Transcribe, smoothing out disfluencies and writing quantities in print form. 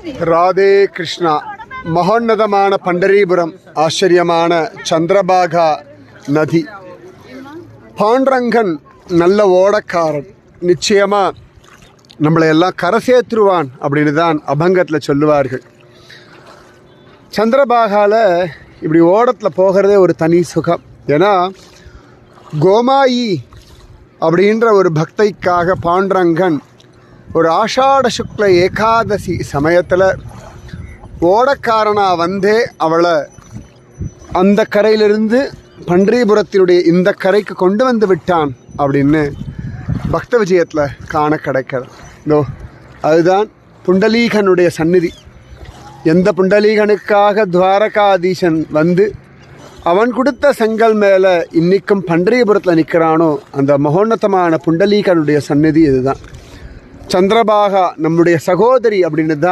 ராதே கிருஷ்ணா. மகோன்னதமான பண்டரிபுரம், ஆச்சரியமான சந்திரபாகா நதி. பாண்டரங்கன் நல்ல ஓடக்காரன், நிச்சயமாக நம்மளை எல்லாம் கரை சேர்த்துருவான் அப்படின்னு தான் அபங்கத்தில் சொல்லுவார்கள். சந்திரபாகாவில் இப்படி ஓடத்தில் போகிறதே ஒரு தனி சுகம். ஏன்னா கோமாயி அப்படின்ற ஒரு பக்தைக்காக பாண்டரங்கன் ஒரு ஆஷாட சுக்ல ஏகாதசி சமயத்தில் ஓடக்காரனாக வந்தே அவளை அந்த கரையிலிருந்து பண்டரிபுரத்தினுடைய இந்த கரைக்கு கொண்டு வந்து விட்டான் அப்படின்னு பக்த விஜயத்தில் காண கிடைக்கிறது. அதுதான் புண்டலீகனுடைய சந்நிதி. எந்த புண்டலீகனுக்காக துவாரகாதீசன் வந்து அவன் கொடுத்த செங்கல் மேலே இன்றைக்கும் பண்டரிபுரத்தில் நிற்கிறானோ அந்த மகோன்னதமான புண்டலீகனுடைய சந்நிதி இதுதான். சந்திரபாகா நம்முடைய சகோதரி அப்படின்னு தான்